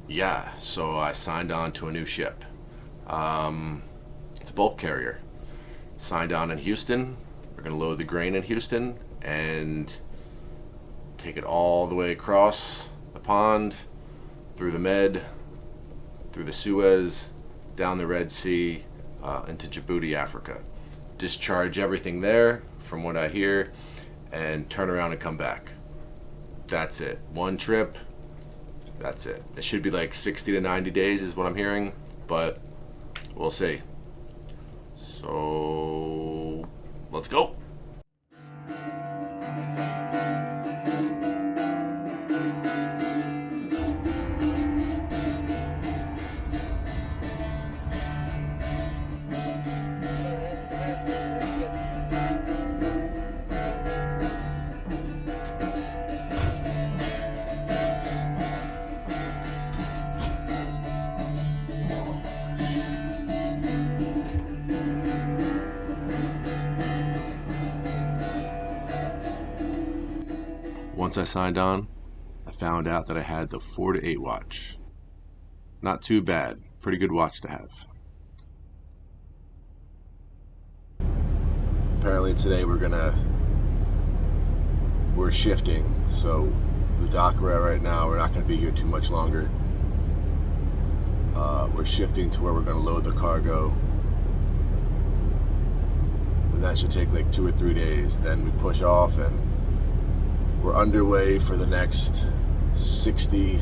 Yeah, so I signed on to a new ship. It's a bulk carrier. Signed on in Houston. We're going to load the grain in Houston and take it all the way across the pond, through the Med, through the Suez, down the Red Sea, into Djibouti, Africa. Discharge everything there, from what I hear, and turn around and come back. That's it. One trip. That's it. It should be like 60 to 90 days is what I'm hearing, but we'll see. So, let's go. Once I signed on, I found out that I had the 4 to 8 watch. Not too bad. Pretty good watch to have. Apparently today we're shifting, so the dock we're at right now, we're not going to be here too much longer. We're shifting to where we're going to load the cargo, and that should take like 2 or 3 days. Then we push off and we're underway for the next 60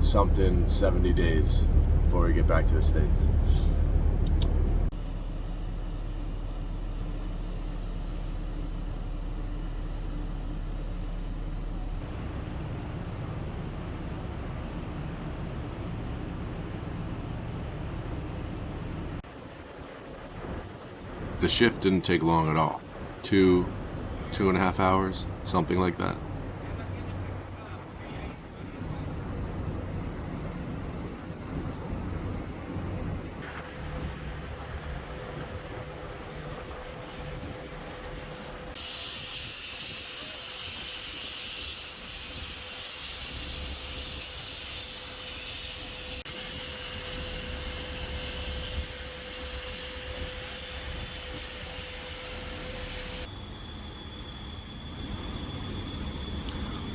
something, 70 days before we get back to the States. The shift didn't take long at all. 2.5 hours, something like that.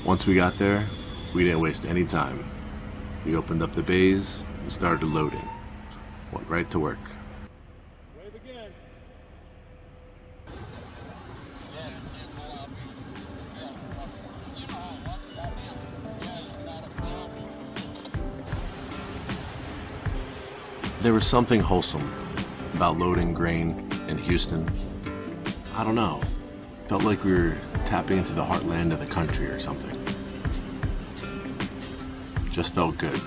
Once we got there, we didn't waste any time. We opened up the bays and started loading. Went right to work. Wave again. There was something wholesome about loading grain in Houston. I don't know. Felt like we were tapping into the heartland of the country or something. Just felt good.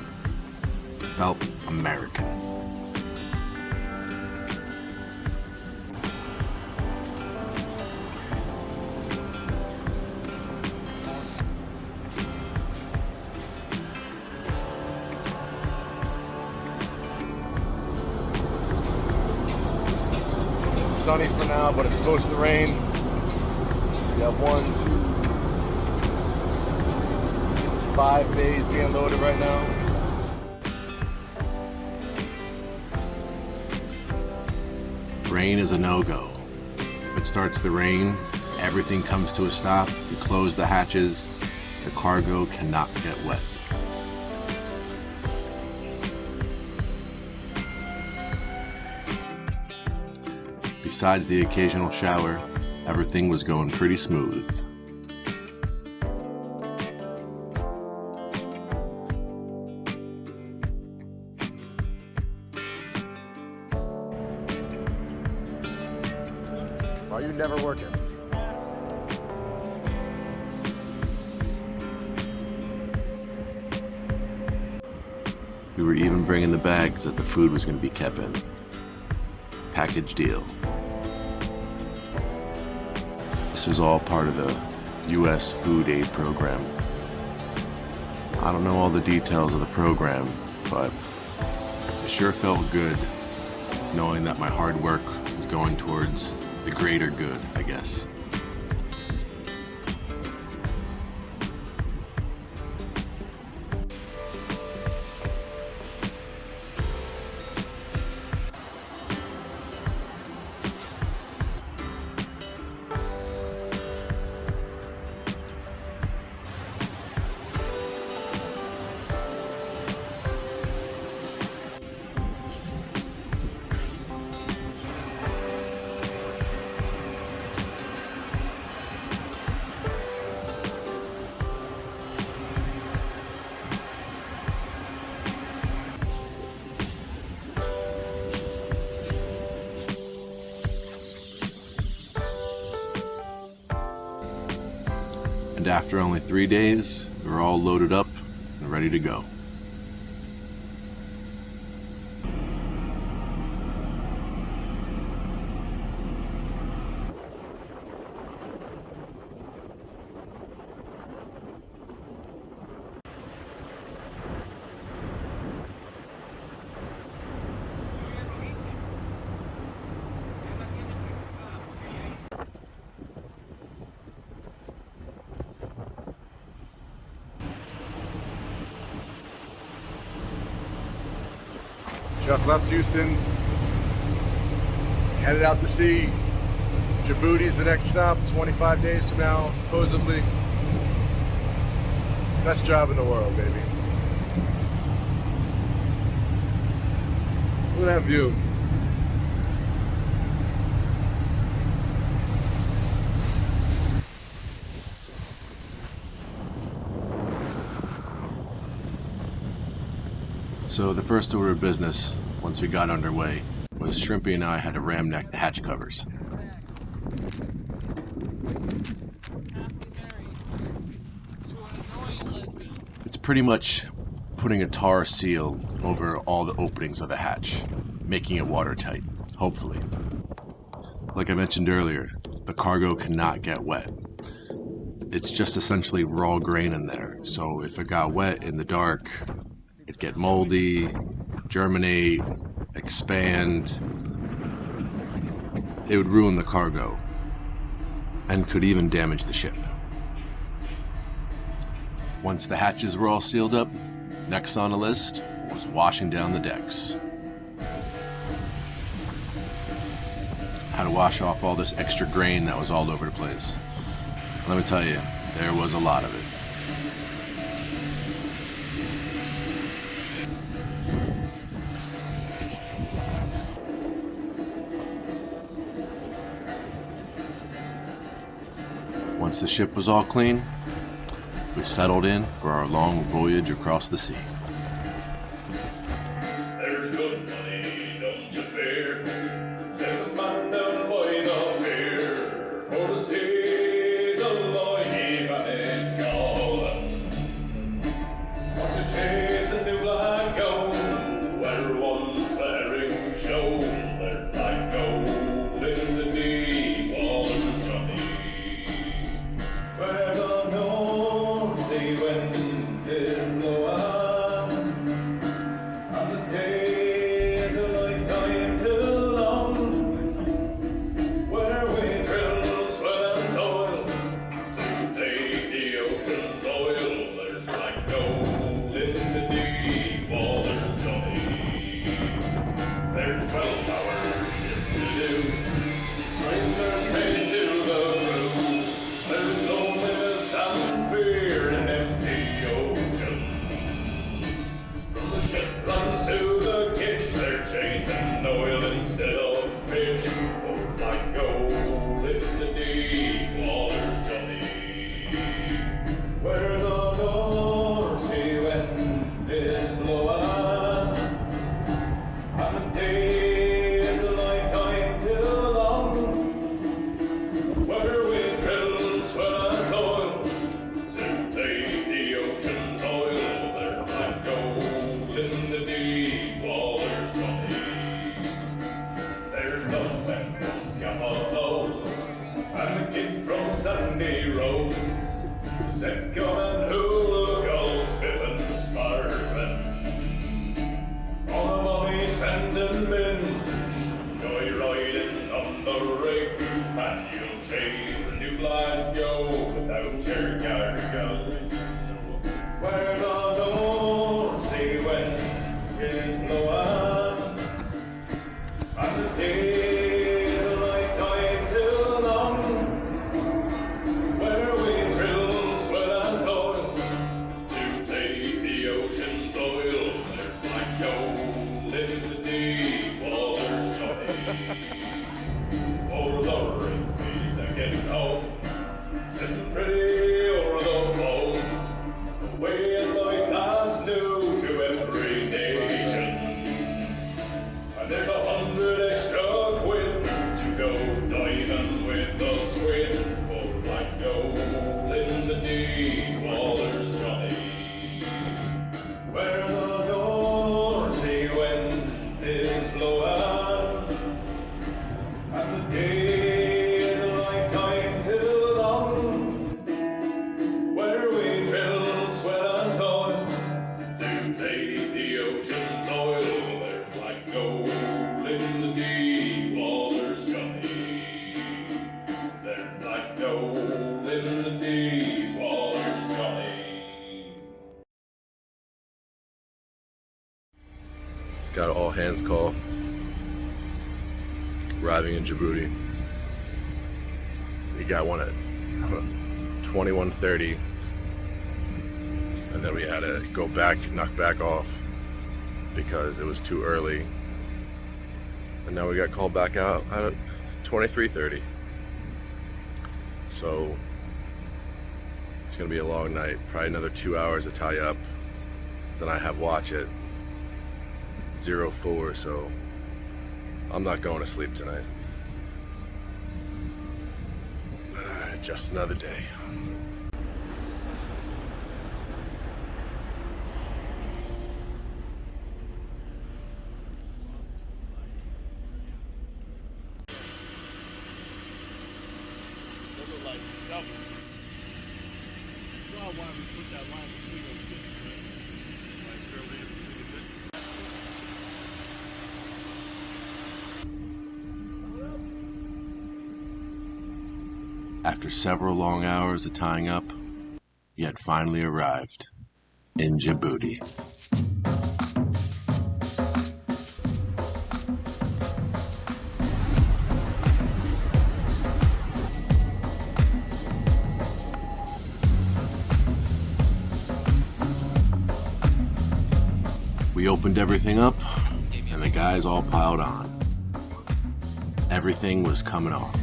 Felt American. It's sunny for now, but it's supposed to rain. We have 5 bays being loaded right now. Rain is a no-go. If it starts to rain, everything comes to a stop. You close the hatches. The cargo cannot get wet. Besides the occasional shower, everything was going pretty smooth. Are you never working? We were even bringing the bags that the food was going to be kept in. Package deal. This was all part of the U.S. food aid program. I don't know all the details of the program, but it sure felt good knowing that my hard work was going towards the greater good, I guess. after only 3 days, we were all loaded up and ready to go. Just left Houston, headed out to sea. Djibouti is the next stop, 25 days from now, supposedly. Best job in the world, baby. Look at that view. So the first order of business, once we got underway, was Shrimpy and I had to ram neck the hatch covers. It's pretty much putting a tar seal over all the openings of the hatch, making it watertight, hopefully. Like I mentioned earlier, the cargo cannot get wet. It's just essentially raw grain in there, so if it got wet in the dark, it'd get moldy, germinate, expand. It would ruin the cargo and could even damage the ship. Once the hatches were all sealed up, next on the list was washing down the decks. How to wash off all this extra grain that was all over the place. Let me tell you, there was a lot of it. Once the ship was all clean, we settled in for our long voyage across the sea. There's good money, don't you fear? Send the man down by the pier. For the seas alive and it's calling. Watch it chase the new black gold, where once the herring showed their black gold in the deep waters of Johnny. Where the North Sea wind is blowing. got an all hands call. Arriving in Djibouti. We got one at 21:30. And then we had to go back, knock back off because it was too early. And now we got called back out at 23:30. So it's gonna be a long night, probably another 2 hours to tie up. Then I have watch at 04, so I'm not going to sleep tonight. Just another day. After several long hours of tying up, he had finally arrived in Djibouti. We opened everything up, and the guys all piled on. Everything was coming off.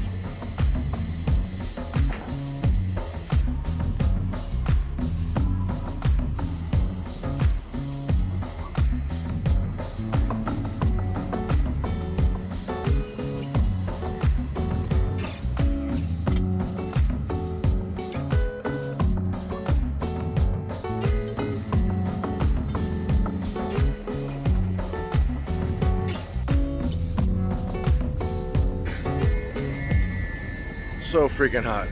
So freaking hot.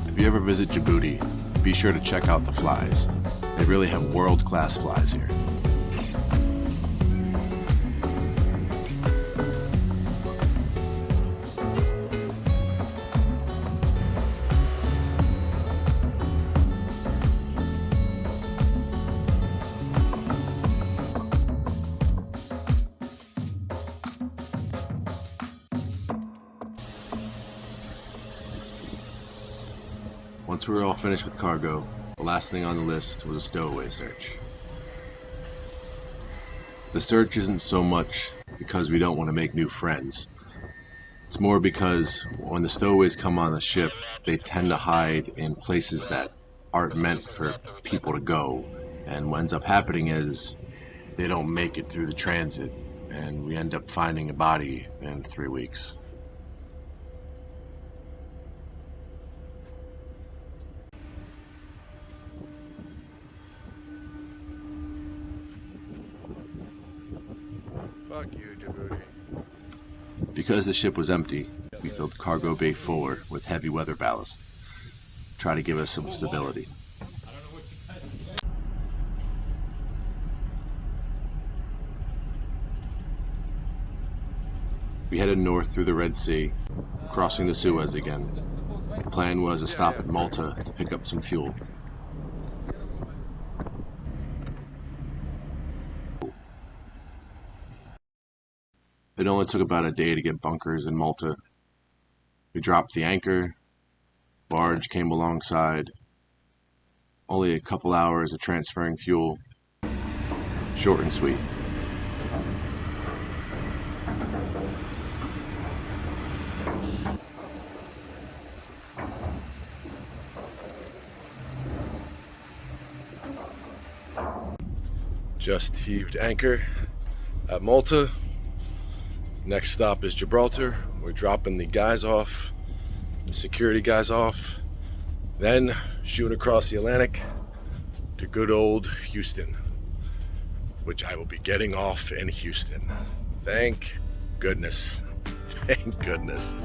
If you ever visit Djibouti, be sure to check out the flies. They really have world-class flies here. Once we were all finished with cargo, the last thing on the list was a stowaway search. The search isn't so much because we don't want to make new friends. It's more because when the stowaways come on the ship, they tend to hide in places that aren't meant for people to go. And what ends up happening is they don't make it through the transit, and we end up finding a body in 3 weeks. Fuck you, Djibouti. Because the ship was empty, we filled cargo bay full with heavy weather ballast. Try to give us some stability. We headed north through the Red Sea, crossing the Suez again. The plan was a stop at Malta to pick up some fuel. It only took about a day to get bunkers in Malta. We dropped the anchor, barge came alongside. Only a couple hours of transferring fuel. Short and sweet. Just heaved anchor at Malta. Next stop is Gibraltar. We're dropping the guys off, the security guys off, then shooting across the Atlantic to good old Houston. which I will be getting off in Houston. Thank goodness. Thank goodness.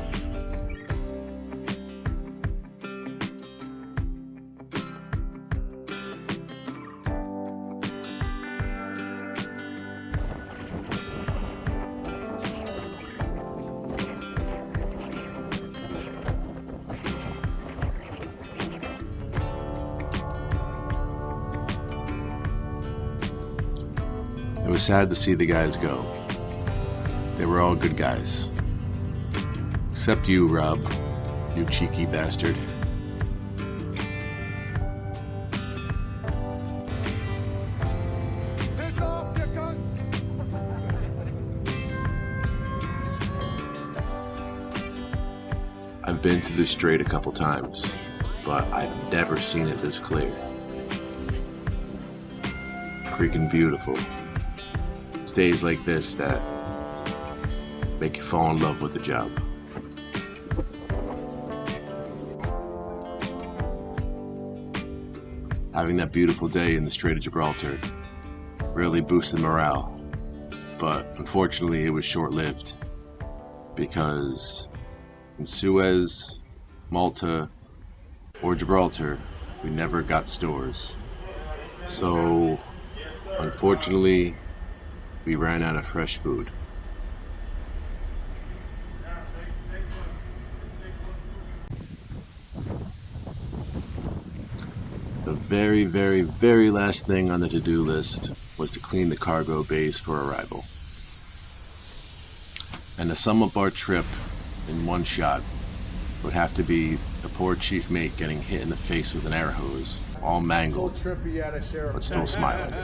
It was sad to see the guys go. They were all good guys. Except you, Rob. You cheeky bastard. I've been to the Strait a couple times, but I've never seen it this clear. Freaking beautiful. It's days like this that make you fall in love with the job. Having that beautiful day in the Strait of Gibraltar really boosted morale, but unfortunately it was short-lived because in Suez, Malta, or Gibraltar, we never got stores. So, unfortunately, we ran out of fresh food. The very, very, very last thing on the to-do list was to clean the cargo bays for arrival. And to sum up our trip in one shot would have to be the poor chief mate getting hit in the face with an air hose, all mangled, but still smiling.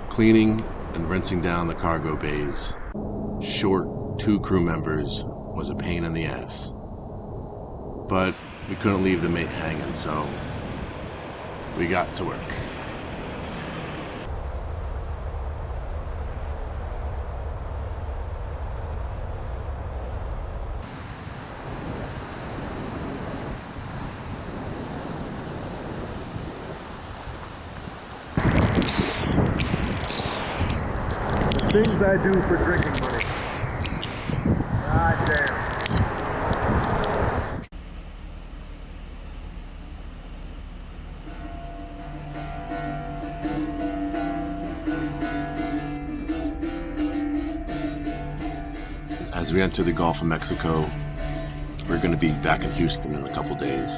Cleaning and rinsing down the cargo bays, short 2 crew members, was a pain in the ass. But we couldn't leave the mate hanging, so we got to work. Things I do for drinking money. God damn. As we enter the Gulf of Mexico, we're going to be back in Houston in a couple days.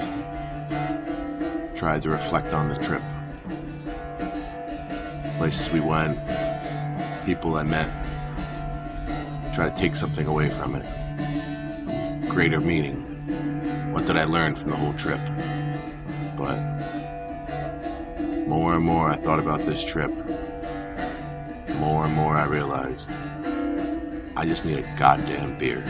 Tried to reflect on the trip. Places we went, people I met. Try to take something away from it. Greater meaning. What did I learn from the whole trip? But more and more I thought about this trip, more and more I realized I just need a goddamn beer.